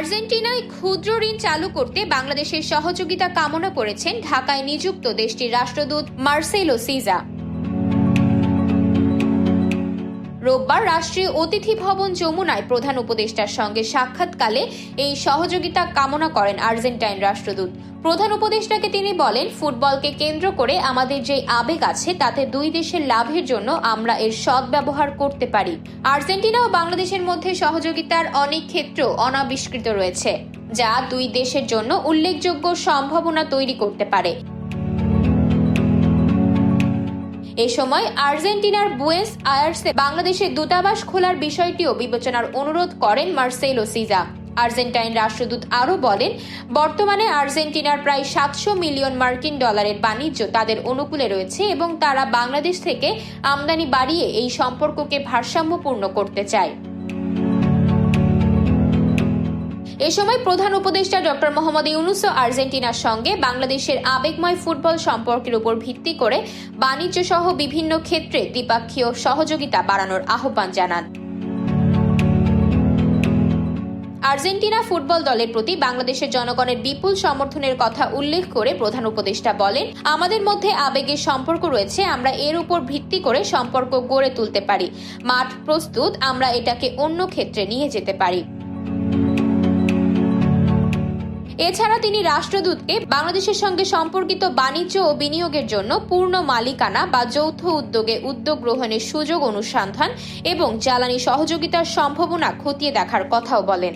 আর্জেন্টিনায় ক্ষুদ্র ঋণ চালু করতে বাংলাদেশের সহযোগিতা কামনা করেছেন ঢাকায় নিযুক্ত দেশটির রাষ্ট্রদূত মার্সেলো সিজা। রোববার রাষ্ট্রীয় অতিথি ভবন যমুনায় প্রধান উপদেষ্টার সঙ্গে সাক্ষাৎকালে এই সহযোগিতা কামনা করেন আর্জেন্টাইন রাষ্ট্রদূত। প্রধান উপদেষ্টাকে তিনি বলেন, ফুটবলকে কেন্দ্র করে আমাদের যে আবেগ আছে তাতে দুই দেশের লাভের জন্য আমরা এর সদ্ব্যবহার করতে পারি। আর্জেন্টিনা ও বাংলাদেশের মধ্যে সহযোগিতার অনেক ক্ষেত্র অনাবিষ্কৃত রয়েছে, যা দুই দেশের জন্য উল্লেখযোগ্য সম্ভাবনা তৈরি করতে পারে। এ সময় আর্জেন্টিনার বুয়েন্স আয়ার্সে বাংলাদেশের দূতাবাস খোলার বিষয়টিও বিবেচনার অনুরোধ করেন মার্সেলো সিজা। আর্জেন্টাইন রাষ্ট্রদূত আরও বলেন, বর্তমানে আর্জেন্টিনার প্রায় 700 মিলিয়ন মার্কিন ডলারের বাণিজ্য তাদের অনুকূলে রয়েছে এবং তারা বাংলাদেশ থেকে আমদানি বাড়িয়ে এই সম্পর্ককে ভারসাম্যপূর্ণ করতে চায়। এ সময় প্রধান উপদেষ্টা ডক্টর মোহাম্মদ ইউনূস আর্জেন্টিনার সঙ্গে বাংলাদেশের আবেগময় ফুটবল সম্পর্কের উপর ভিত্তি করে বাণিজ্য সহ বিভিন্ন ক্ষেত্রে দ্বিপাক্ষীয় সহযোগিতা বাড়ানোর আহ্বান জানান। আর্জেন্টিনা ফুটবল দলের প্রতি বাংলাদেশের জনগণের বিপুল সমর্থনের কথা উল্লেখ করে প্রধান উপদেষ্টা বলেন, আমাদের মধ্যে আবেগের সম্পর্ক রয়েছে, আমরা এর উপর ভিত্তি করে সম্পর্ক গড়ে তুলতে পারি। মাঠ প্রস্তুত, আমরা এটাকে অন্য ক্ষেত্রে নিয়ে যেতে পারি। এছাড়া তিনি রাষ্ট্রদূতকে বাংলাদেশের সঙ্গে সম্পর্কিত বাণিজ্য ও বিনিয়োগের জন্য পূর্ণ মালিকানা বা যৌথ উদ্যোগে উদ্যোগ গ্রহণের সুযোগ অনুসন্ধান এবং জ্বালানি সহযোগিতার সম্ভাবনা খতিয়ে দেখার কথাও বলেন।